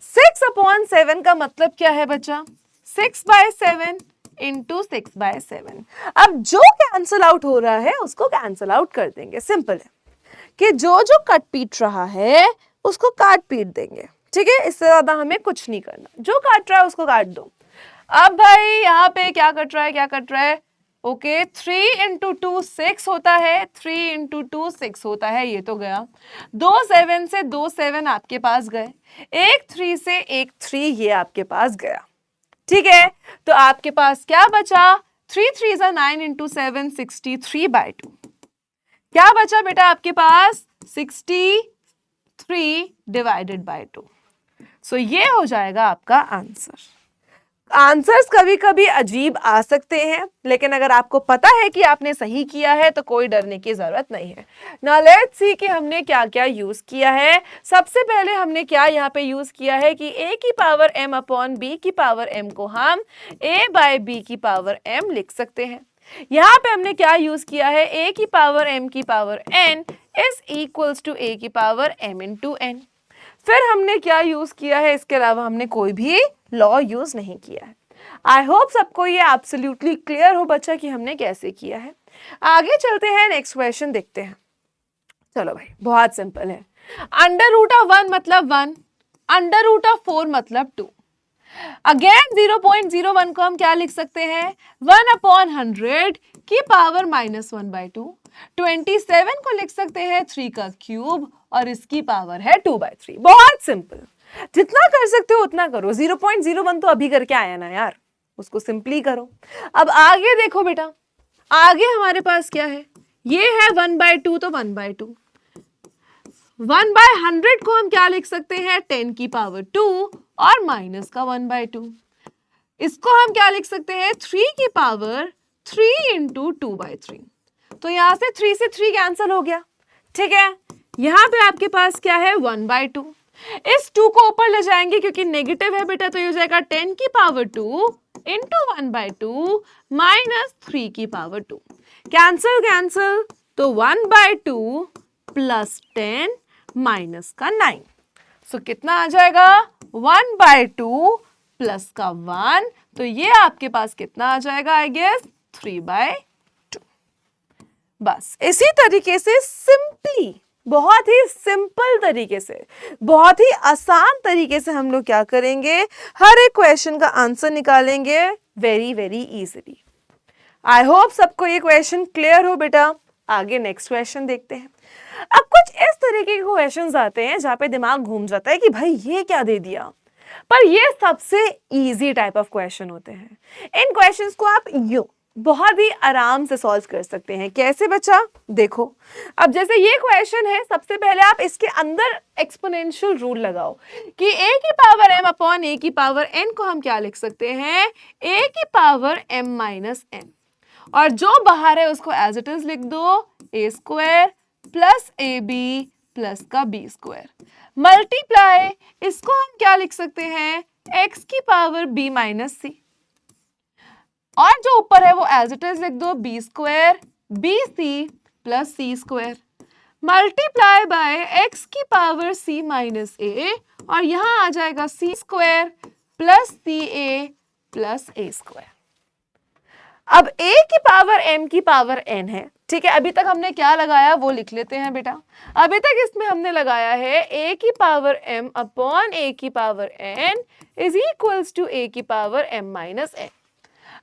6/7 का मतलब क्या है बच्चा, 6/7 इंटू 6/7। अब जो कैंसल आउट हो रहा है उसको कैंसल आउट कर देंगे। सिंपल है कि जो जो कट पीट रहा है उसको काट पीट देंगे, ठीक है। इससे ज्यादा हमें कुछ नहीं करना, जो काट रहा है उसको काट दो। अब भाई यहाँ पे क्या कट रहा है, क्या कट रहा है, ओके 3 इंटू 2 6 होता है, 3 इंटू 2 6 होता है, ये तो गया। 2 7 से 2 7 आपके पास गए, एक 3 से एक 3 ये आपके पास गया, ठीक है। तो आपके पास क्या बचा, 3 3 9 इंटू 7 63/2। क्या बचा बेटा आपके पास, 63 डिवाइडेड बाय 2। सो ये हो जाएगा आपका आंसर। आंसर्स कभी कभी अजीब आ सकते हैं, लेकिन अगर आपको पता है कि आपने सही किया है तो कोई डरने की जरूरत नहीं है। नाउ लेट्स सी कि हमने क्या क्या यूज किया है। सबसे पहले हमने क्या यहाँ पे यूज किया है कि a की पावर m अपॉन b की पावर m को हम a बाय b की पावर m लिख सकते हैं। यहाँ पे हमने क्या यूज किया है, a की पावर m की power n is equals to a की पावर m इंटू n। फिर हमने क्या यूज किया है, इसके अलावा हमने कोई भी लॉ यूज नहीं किया है। आई होप सबको ये एब्सोल्युटली क्लियर हो बच्चा कि हमने कैसे किया है। आगे चलते हैं, नेक्स्ट क्वेश्चन देखते हैं। चलो भाई बहुत सिंपल है। √1 मतलब 1, √4 मतलब 2। अगेन 0.01 को हम क्या लिख सकते हैं, 1/100 की पावर -1/2। 27 को लिख सकते हैं 3 का क्यूब और इसकी पावर है 2/3। बहुत सिंपल, जितना कर सकते हो उतना करो। 0.01 तो अभी करके आया ना यार, उसको सिंपली करो। अब आगे देखो बेटा, आगे हमारे पास क्या है, ये है 1/2 तो 1/2। 1/100 को हम क्या लिख सकते हैं, 10 की पावर 2 और माइनस का 1/2। इसको हम क्या लिख सकते हैं, 3 की पावर 3 इंटू 2/3। तो यहां से 3 कैंसिल हो गया, ठीक है। यहां पे आपके पास क्या है, 1/2। इस 2 को ऊपर ले जाएंगे क्योंकि नेगेटिव है बेटा, तो ये हो जाएगा 10 की पावर 2 इंटू 1/2 माइनस 3 की पावर 2। कैंसिल कैंसिल, तो 1/2 प्लस 10 माइनस का 9। सो कितना आ जाएगा 1/2 प्लस का 1, तो ये आपके पास कितना आ जाएगा, आई गेस 3/2। बस इसी तरीके से सिंपली, बहुत ही सिंपल तरीके से, बहुत ही आसान तरीके से हम लोग क्या करेंगे, हर एक क्वेश्चन का आंसर निकालेंगे वेरी वेरी इजीली। आई होप सबको ये क्वेश्चन क्लियर हो बेटा। आगे नेक्स्ट क्वेश्चन देखते हैं। अब कुछ इस तरीके के क्वेश्चंस आते हैं जहां पे दिमाग घूम जाता है कि भाई ये क्या दे दिया, पर ये सबसे इजी टाइप ऑफ क्वेश्चन होते हैं। इन क्वेश्चंस को आप यूं बहुत ही आराम से सॉल्व कर सकते हैं। कैसे बच्चा, देखो अब जैसे ये क्वेश्चन है, सबसे पहले आप इसके अंदर एक्सपोनेंशियल रूल लगाओ कि a की पावर m अपॉन a की पावर n को हम क्या लिख सकते हैं, a की पावर m माइनस n, और जो बाहर है उसको एज इट इज लिख दो, a square plus A B plus का बी स्क्वायर, मल्टीप्लाई इसको हम क्या लिख सकते हैं, x की पावर b माइनस सी, और जो ऊपर है वो एज इट इज लिख दो, B square B C plus C square, multiply by x की पावर c माइनस ए, और यहां आ जाएगा c square plus C A plus A square. अब a की पावर m की पावर n है, ठीक है। अभी तक हमने क्या लगाया वो लिख लेते हैं बेटा। अभी तक इसमें हमने लगाया है a की पावर m अपॉन a की power n is equals to a की पावर m माइनस n।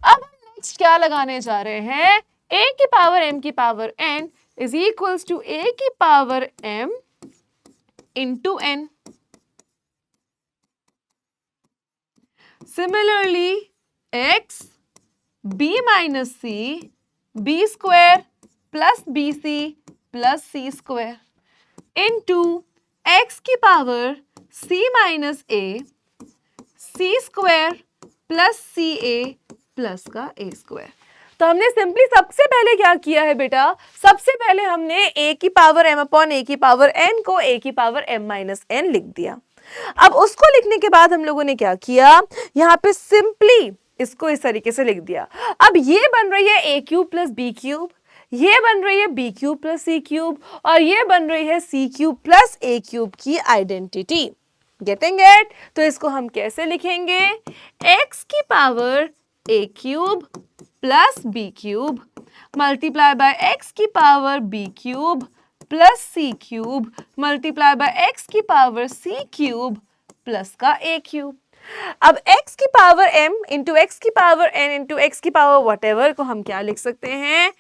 अब हम नेक्स्ट क्या लगाने जा रहे हैं, a की पावर m की power n is equals to a की power m into n। Similarly x b minus c b square plus b सी प्लस सी स्क्वायर इंटू एक्स की power c minus a c square plus C A plus का a square. तो हमने simply सबसे पहले क्या किया है बेटा, सबसे पहले हमने a की पावर m अपॉन a की पावर n को a की पावर m माइनस n लिख दिया। अब उसको लिखने के बाद हम लोगों ने क्या किया, यहाँ पे सिंपली इसको इस तरीके से लिख दिया। अब ये बन रही है a cube plus B cube, ये बन रही है b cube plus C cube, और ये बन रही है c cube plus a cube की आइडेंटिटी। Getting it? तो इसको हम कैसे लिखेंगे, x की power a cube plus b cube multiply by x की power b cube plus c cube multiply by x की पावर c क्यूब प्लस का a क्यूब। अब x की पावर m इंटू एक्स की पावर n इंटू एक्स की power whatever को हम क्या लिख सकते हैं,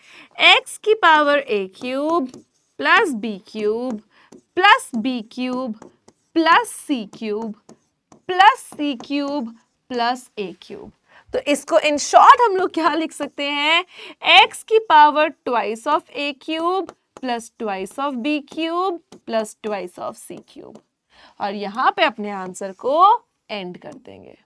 x की power a cube plus b cube plus b cube plus c cube plus c cube plus a cube. तो इसको इन शॉर्ट हम लोग क्या लिख सकते हैं, x की power twice of a cube plus twice of b cube plus twice of c cube, और यहां पे अपने आंसर को एंड कर देंगे।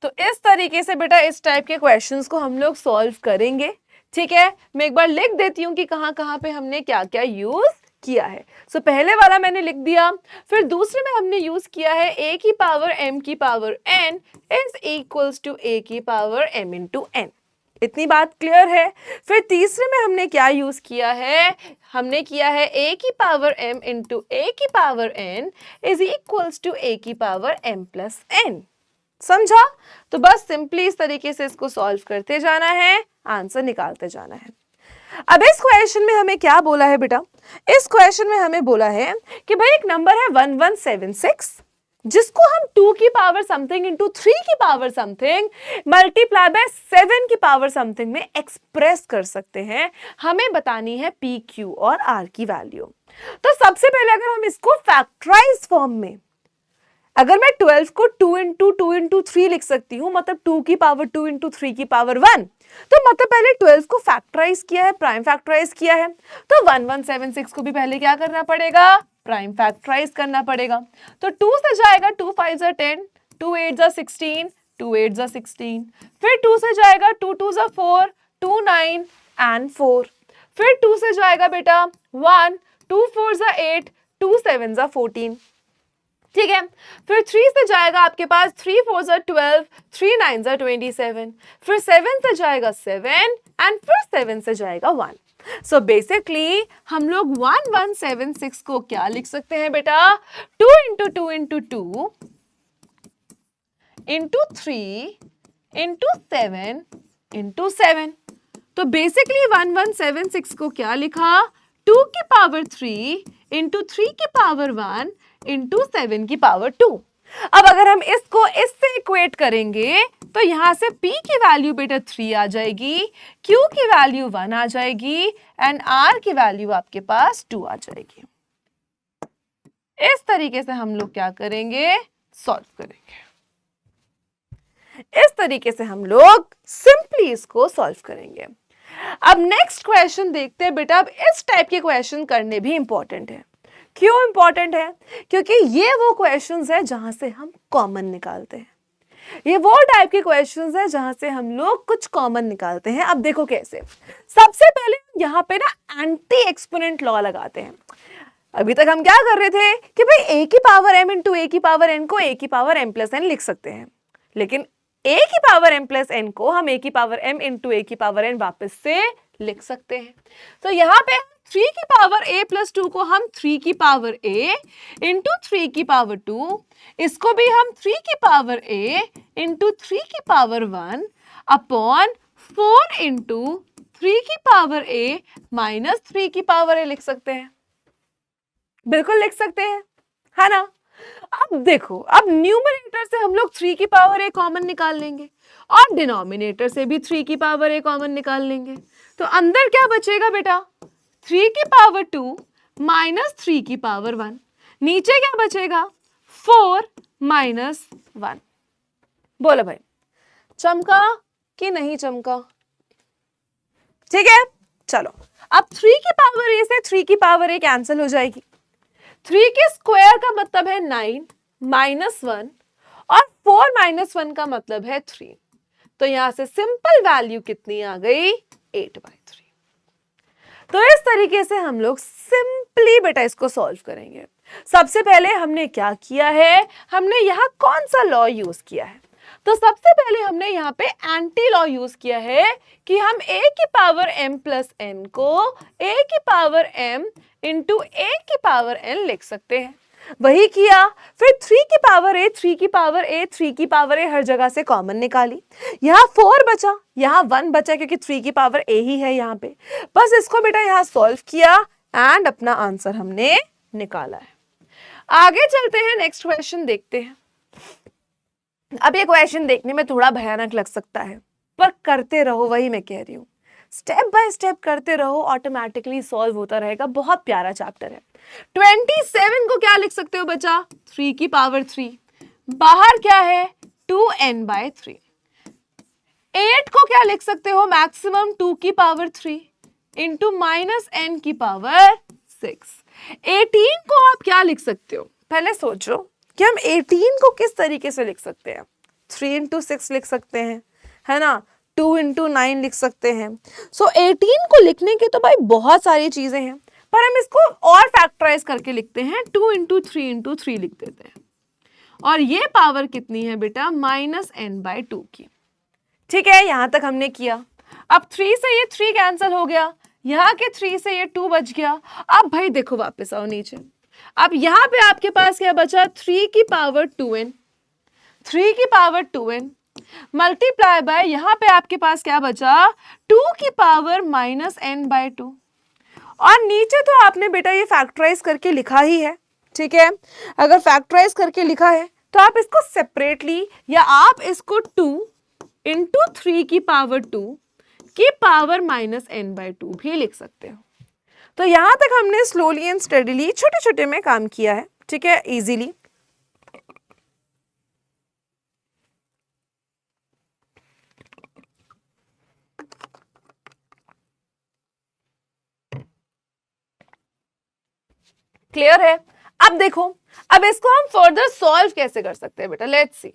तो इस तरीके से बेटा इस टाइप के क्वेश्चंस को हम लोग सॉल्व करेंगे, ठीक है। मैं एक बार लिख देती हूँ कि कहाँ कहाँ पे हमने क्या क्या यूज किया है। सो पहले वाला मैंने लिख दिया, फिर दूसरे में हमने यूज किया है a की पावर m की power n is equals to a की पावर m इंटू n। इतनी बात क्लियर है। फिर तीसरे में हमने क्या यूज किया है, हमने किया है a की पावर m इंटू a की power n is equals to a की पावर m प्लस n। समझा? तो बस सिंपली इस तरीके से इसको सॉल्व करते जाना है, आंसर निकालते जाना है। अब इस क्वेश्चन में हमें क्या बोला है बेटा, इस क्वेश्चन में हमें बोला है कि भाई एक नंबर है 1176 जिसको हम 2 की पावर समथिंग इंटू 3 की पावर समथिंग मल्टीप्लाई बाय 7 की पावर समथिंग में एक्सप्रेस कर सकते हैं। हमें बतानी है p, q और r की वैल्यू। तो सबसे पहले अगर हम इसको फैक्टराइज फॉर्म में, अगर मैं 12 को 2 इंटू 3 लिख सकती हूँ, मतलब 2 की पावर 2 इंटू 3 की पावर 1, तो मतलब पहले 12 को फैक्टराइज किया है, प्राइम फैक्टराइज किया है, तो 1176 को भी पहले क्या करना पड़ेगा, प्राइम फैक्टराइज करना पड़ेगा। तो 2 से जाएगा 2 5 जा 10, 2 8 जा 16, 2 8 जा 16, फिर 2 से जाएगा 2 2 जा 4, 2 9 एंड 4, फिर 2 से जाएगा बेटा 1, 2 4 जा 8, 2 7 जा 14, ठीक है। फिर 3 से जाएगा आपके पास 3 4 जा 12, 3 9 जा 27, फिर 7 से जाएगा 7 एंड फिर 7 से जाएगा 1। सो बेसिकली हम लोग 1176 को क्या लिख सकते हैं बेटा, 2 into 2 into 2 into 3 into 7 into 7। तो बेसिकली 1176 को क्या लिखा, 2 की पावर 3 इंटू 3 की पावर 1 इंटू 7 की पावर 2। अब अगर हम इसको इससे इक्वेट करेंगे तो यहां से P की वैल्यू बेटा 3 आ जाएगी, Q की वैल्यू 1 आ जाएगी एंड R की वैल्यू आपके पास 2 आ जाएगी। इस तरीके से हम लोग क्या करेंगे, सॉल्व करेंगे। इस तरीके से हम लोग सिंपली इसको सॉल्व करेंगे। अब नेक्स्ट क्वेश्चन देखते हैं बेटा। अब इस टाइप के क्वेश्चन करने भी इंपॉर्टेंट है। क्यों इंपॉर्टेंट है, क्योंकि ये वो क्वेश्चंस है जहां से हम कॉमन निकालते हैं। ये वो टाइप के क्वेश्चंस है जहां से हम लोग कुछ कॉमन निकालते हैं। अब देखो कैसे। सबसे पहले यहाँ पे ना एंटी एक्सपोनेंट लॉ लगाते हैं। अभी तक हम क्या कर रहे थे कि भाई a की पावर m इंटू a की पावर n को a की पावर m प्लस n लिख सकते हैं, लेकिन a की पावर m प्लस n को हम a की पावर m इंटू a की पावर n वापस से लिख सकते हैं। तो यहाँ पे 3 की पावर a प्लस 2 को हम 3 की पावर a इंटू 3 की पावर 2, इसको भी हम 3 की पावर a इंटू 3 की पावर 1 अपॉन 4 इंटू 3 की पावर a माइनस 3 की पावर a लिख सकते हैं। बिल्कुल लिख सकते हैं, है ना। अब देखो, अब न्यूमरेटर से हम लोग 3 की पावर a कॉमन निकाल लेंगे और डिनोमिनेटर से भी 3 की पावर a कॉमन निकाल लेंगे। तो अंदर क्या बचेगा बेटा, 3 की पावर 2 माइनस 3 की पावर 1, नीचे क्या बचेगा 4 माइनस 1। बोलो भाई, चमका कि नहीं चमका? ठीक है, चलो अब 3 की पावर a से 3 की पावर a कैंसिल हो जाएगी। 3 के स्क्वायर का मतलब है 9 माइनस 1 और 4 माइनस 1 का मतलब है 3। तो यहां से सिंपल वैल्यू कितनी आ गई, 8/3। तो इस तरीके से हम लोग सिंपली बेटा इसको सॉल्व करेंगे। सबसे पहले हमने क्या किया है, हमने यहाँ कौन सा लॉ यूज किया है? तो सबसे पहले हमने यहाँ पे एंटी लॉ यूज किया है कि हम a की पावर m प्लस n को a की पावर m इंटू a की पावर n लिख सकते हैं। वही किया, फिर 3 की पावर a, 3 की पावर a, 3 की पावर a हर जगह से कॉमन निकाली। यहाँ 4 बचा, यहाँ 1 बचा क्योंकि 3 की पावर a ही है यहाँ पे। बस इसको बेटा यहाँ सॉल्व किया एंड अपना आंसर हमने निकाला है। आगे चलते हैं, नेक्स्ट क्वेश्चन देखते हैं। अब ये क्वेश्चन देखने में थोड़ा भयानक लग सकता है, पर करते रहो, वही मैं कह रही हूँ। स्टेप बाय स्टेप करते रहो, ऑटोमेटिकली सॉल्व होता रहेगा। बहुत प्यारा चैप्टर है। 27 को क्या लिख सकते हो बच्चा, 3 की पावर 3, बाहर क्या है 2n/3। 8 को क्या लिख सकते हो, मैक्सिमम 2 की पावर 3 इंटू माइनस n की पावर 6। 18 को आप क्या लिख सकते हो, पहले सोचो कि हम 18 को किस तरीके से लिख सकते हैं। 3 इंटू 6 लिख सकते हैं, है ना, 2 इंटू 9 लिख सकते हैं। सो 18 को लिखने की तो भाई बहुत सारी चीजें हैं, पर हम इसको और फैक्टराइज करके लिखते हैं। 2 इंटू 3 इंटू 3 लिख देते हैं, और ये पावर कितनी है बेटा, -n/2 की। ठीक है, यहां तक हमने किया। अब 3 से ये 3 कैंसिल हो गया, यहाँ के 3 से ये 2 बच गया। अब भाई देखो, वापस आओ नीचे। अब यहाँ पे आपके पास क्या बचा, 3 की पावर 2n, 3 की पावर 2n मल्टीप्लाई बाय यहाँ पे आपके पास क्या बचा, 2 की पावर -n/2। और नीचे तो आपने बेटा ये फैक्टराइज करके लिखा ही है। ठीक है, अगर फैक्टराइज करके लिखा है तो आप इसको सेपरेटली, या आप इसको 2 इंटू 3 की पावर 2 की पावर -n/2 भी लिख सकते हो। तो यहां तक हमने स्लोली एंड स्टडीली छोटे छोटे में काम किया है। ठीक है, इजीली। क्लियर है? अब देखो, अब इसको हम फर्दर सॉल्व कैसे कर सकते हैं बेटा, लेट्स सी।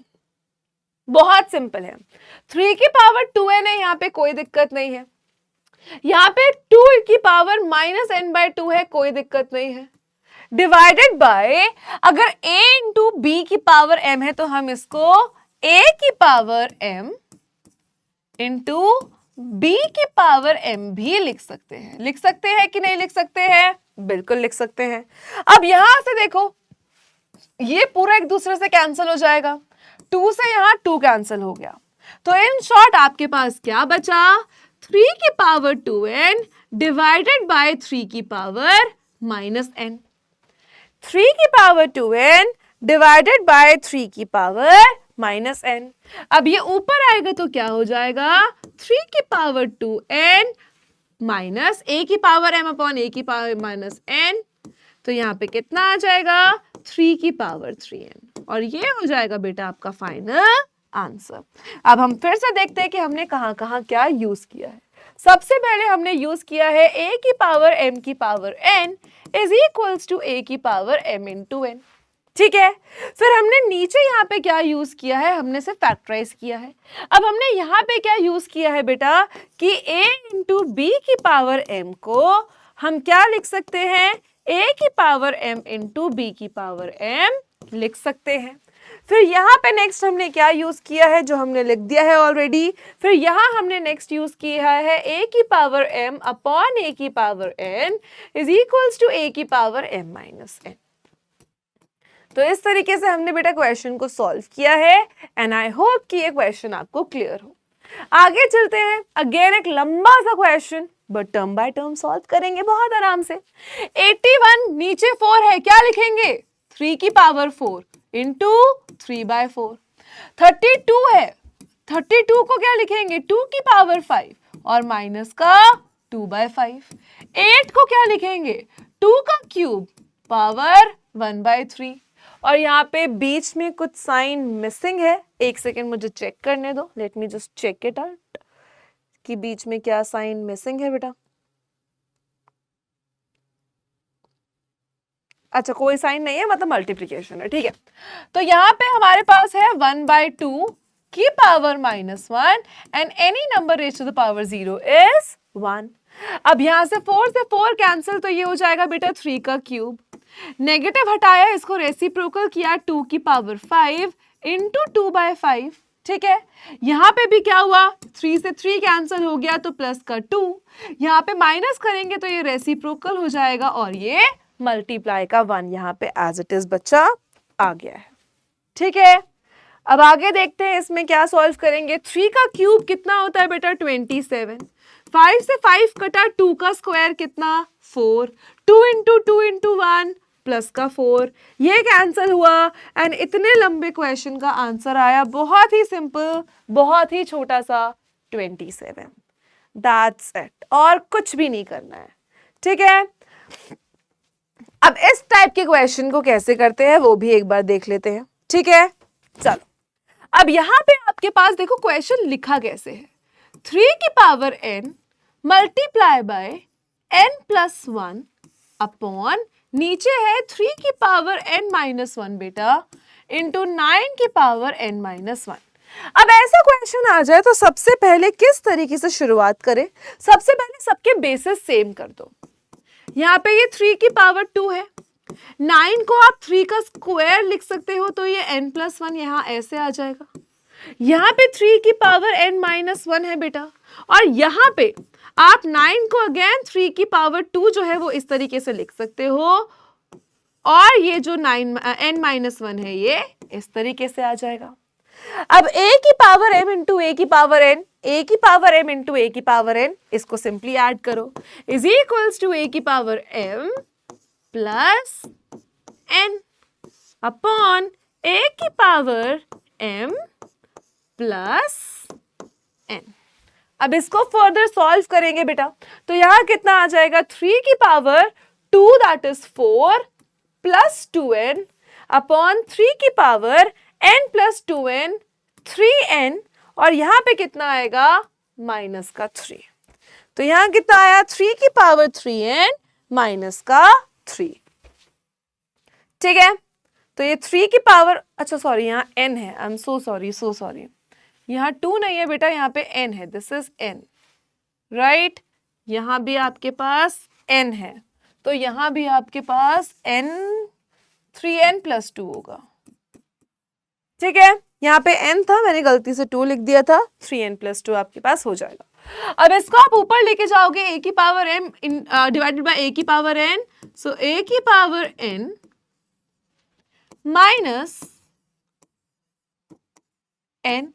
बहुत सिंपल है। 3 की पावर 2n है, यहाँ पे कोई दिक्कत नहीं है। यहाँ पे 2 की पावर -n/2 है, कोई दिक्कत नहीं है, डिवाइडेड बाय, अगर a इंटू बी की पावर m है तो हम इसको a की पावर m इंटू b की पावर m भी लिख सकते हैं। लिख सकते हैं कि नहीं लिख सकते हैं? बिल्कुल लिख सकते हैं। अब यहां से देखो, ये पूरा एक दूसरे से कैंसिल हो जाएगा, 2 से यहां 2 कैंसिल हो गया, तो इन शॉर्ट आपके पास क्या बचा? 3 की पावर 2n डिवाइडेड बाय 3 की पावर -n। 3 की पावर 2n डिवाइडेड बाय 3 की पावर -n। अब ये ऊपर आएगा तो क्या हो जाएगा? 3 की पावर 2n माइनस a की पावर m अपॉन a की पावर -n, तो यहाँ पे कितना आ जाएगा? 3 की पावर 3n, और ये हो जाएगा बेटा आपका फाइनल आंसर। अब हम फिर से देखते हैं कि हमने कहाँ कहाँ क्या यूज किया है। सबसे पहले हमने यूज किया है a की पावर m की power n is equals to a की पावर m इंटू n, ठीक है। फिर हमने नीचे यहाँ पे क्या यूज किया है? हमने से फैक्टराइज किया है। अब हमने यहाँ पे क्या यूज किया है बेटा कि a इंटू बी की पावर m को हम क्या लिख सकते हैं? a की पावर m इंटू बी की पावर m लिख सकते हैं। फिर यहाँ पे नेक्स्ट हमने क्या यूज किया है, जो हमने लिख दिया है ऑलरेडी। फिर यहाँ हमने नेक्स्ट यूज किया है a की पावर m अपॉन a की power n is equals to a की पावर m माइनस n। तो इस तरीके से हमने बेटा क्वेश्चन को सॉल्व किया है, एंड आई होप कि ये क्वेश्चन आपको क्लियर हो। आगे चलते हैं, अगेन एक लंबा सा question, but term by term solve करेंगे बहुत आराम से। 81 नीचे 4 है, क्या लिखेंगे? 3 की पावर 4 इंटू 3/4। 32 है, 32 को क्या लिखेंगे? 2 की पावर 5 और माइनस का 2/5। 8 को क्या लिखेंगे? 2 का क्यूब पावर 1/3, और यहाँ पे बीच में कुछ साइन मिसिंग है, एक सेकेंड मुझे चेक करने दो, let me just check it out कि बीच में क्या साइन मिसिंग है बेटा। अच्छा, कोई साइन नहीं है, मतलब मल्टीप्लिकेशन है, ठीक है। तो यहाँ पे हमारे पास है 1/2 की power -1 and any number raised to the power 0 is 1। अब यहाँ से 4 से 4 कैंसिल, तो ये हो जाएगा बेटा 3 का क्यूब। नेगेटिव हटाया, इसको रेसिप्रोकल किया, 2 की पावर 5 इंटू 2/5, ठीक है। यहाँ पे भी क्या हुआ? 3 से 3 कैंसिल हो गया, तो प्लस का 2, यहाँ पे माइनस करेंगे तो ये रेसिप्रोकल हो जाएगा, और ये मल्टीप्लाई का 1 यहाँ पे एज इट इज बच्चा आ गया है, ठीक है। अब आगे देखते हैं इसमें क्या सॉल्व करेंगे। 3 का क्यूब कितना होता है बेटा? 27। 5 से 5 कटा, 2 का स्क्वायर कितना? 4। 2 इंटू 2 इंटू 1 प्लस का 4, ये कैंसिल हुआ, एंड इतने लंबे क्वेश्चन का आंसर आया, बहुत ही सिंपल, बहुत ही छोटा सा, 27। दैट्स इट, और कुछ भी नहीं करना है, ठीक है। अब इस टाइप के क्वेश्चन को कैसे करते हैं वो भी एक बार देख लेते हैं, ठीक है। चलो, अब यहां पे आपके पास देखो क्वेश्चन लिखा कैसे है। 3 की power n multiply by n plus 1 upon, नीचे है 3 की पावर n माइनस 1 बेटा इंटू 9 की पावर n माइनस 1। अब ऐसा क्वेश्चन आ जाए तो सबसे पहले किस तरीके से शुरुआत करें? सबसे पहले सबके बेसिस सेम कर दो। यहाँ पे ये 3 की पावर 2 है, 9 को आप 3 का स्क्वायर लिख सकते हो, तो ये n प्लस 1 यहाँ ऐसे आ जाएगा। यहाँ पे 3 की पावर n माइनस 1 है बेटा, और यहाँ पे आप 9 को अगेन 3 की पावर 2 जो है वो इस तरीके से लिख सकते हो, और ये जो n माइनस 1 है ये इस तरीके से आ जाएगा। अब a की पावर m इंटू a की पावर n, a की पावर m इंटू a की पावर n, इसको सिंपली ऐड करो, इज इक्वल्स टू a की power m plus n upon a की पावर m प्लस n। अब इसको फर्दर सॉल्व करेंगे बेटा, तो यहां कितना आ जाएगा? 3 की power 2 that is 4 plus 2n upon 3 की power n plus 2n 3n, और यहां पे कितना आएगा? माइनस का 3। तो यहां कितना आया? 3 की पावर 3n माइनस का 3, ठीक है। तो ये 3 की पावर, अच्छा सॉरी यहाँ n है, आई एम सो सॉरी, यहाँ 2 नहीं है बेटा, यहाँ पे n है, दिस इज n, राइट। यहाँ भी आपके पास n है, तो यहाँ भी आपके पास n 3n + 2 होगा। ठीक है, यहाँ पे n था, मैंने गलती से 2 लिख दिया था, 3n + 2 आपके पास हो जाएगा। अब इसको आप ऊपर लेके जाओगे a की power m divided by a की पावर n, सो a की पावर n माइनस n,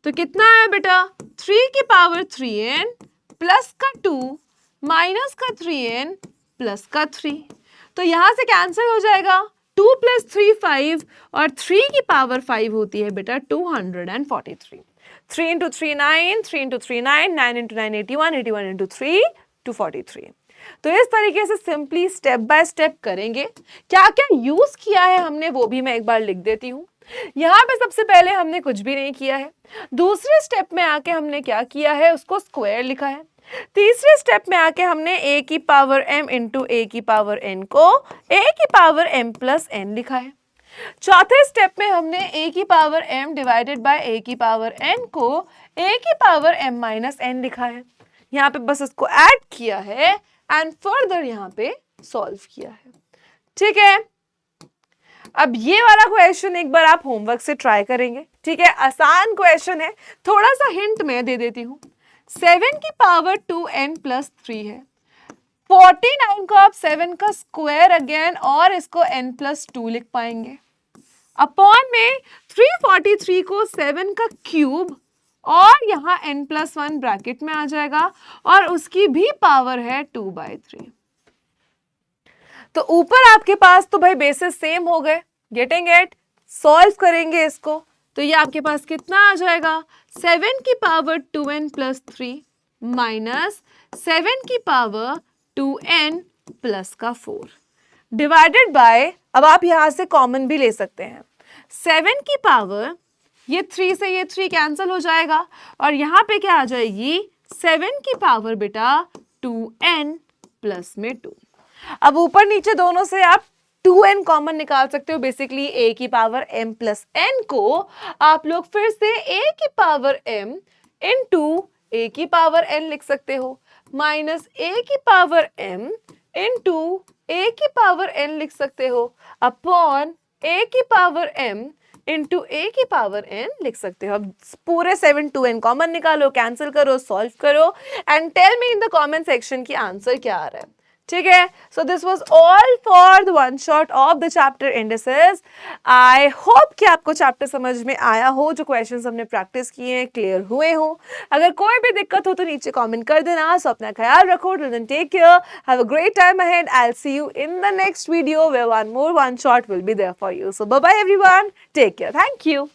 तो कितना है बेटा 3 की पावर 3n प्लस का 2 माइनस का 3n प्लस का 3, तो यहां से कैंसिल हो जाएगा। 2 + 3 5 और 3 की पावर 5 होती है बेटा 243। 3 × 3 9, 3 × 3 9, 9 × 9 81, 81 × 3 243। तो इस तरीके से सिंपली स्टेप बाय स्टेप करेंगे। क्या क्या यूज किया है हमने वो भी मैं एक बार लिख देती हूँ। यहाँ पे सबसे पहले हमने कुछ भी नहीं किया है। दूसरे स्टेप में आके हमने क्या किया है, उसको स्क्वायर लिखा है। तीसरे स्टेप में आके हमने a की पावर m इंटू a की पावर n को a की पावर m + n लिखा है। चौथे स्टेप में हमने a की power m divided by a की पावर n को a की पावर m - n लिखा है। यहाँ पे बस इसको ऐड किया है एंड फर्दर यहाँ पे सॉल्व किया है। ठीक है, अब ये वाला क्वेश्चन एक बार आप होमवर्क से ट्राई करेंगे। ठीक है, आसान क्वेश्चन है, थोड़ा सा हिंट मैं दे देती हूँ। 7 की पावर 2n + 3 है। 49 को आप 7 का स्क्वायर अगेन और इसको n + 2 लिख पाएंगे। अपॉन में 343 को 7 का क्यूब और यहाँ n + 1 ब्रैकेट में आ जाएगा और उसकी भी पावर है 2/3। तो ऊपर आपके पास तो भाई बेसिस सेम हो गए, गेटिंग इट। सॉल्व करेंगे इसको तो ये आपके पास कितना आ जाएगा, 7 की पावर 2n + 3 माइनस 7 की पावर 2n प्लस का 4 डिवाइडेड बाय, अब आप यहां से कॉमन भी ले सकते हैं, 7 की पावर ये 3 से ये 3 कैंसिल हो जाएगा और यहाँ पे क्या आ जाएगी 7 की पावर बेटा 2n प्लस में 2। अब ऊपर नीचे दोनों से आप 2n कॉमन निकाल सकते हो। बेसिकली a की पावर m + n को आप लोग फिर से a की पावर m इंटू a की पावर n लिख सकते हो माइनस a की पावर m इंटू a की पावर n लिख सकते हो अपॉन a की पावर m इंटू a की पावर n लिख सकते हो। अब पूरे 7 2n कॉमन निकालो, कैंसिल करो, सॉल्व करो and tell me in the comment section की आंसर क्या आ रहा है। ठीक है, so this was all for the one shot of the chapter indices. I hope कि आपको चैप्टर समझ में आया हो, जो क्वेश्चंस हमने प्रैक्टिस किए हैं क्लियर हुए हो। अगर कोई भी दिक्कत हो तो नीचे कमेंट कर देना। सो अपना ख्याल रखो, till then take care, have a great time ahead. I will see you in the next video where one more one shot will be there for you. So bye bye everyone, take care, thank you.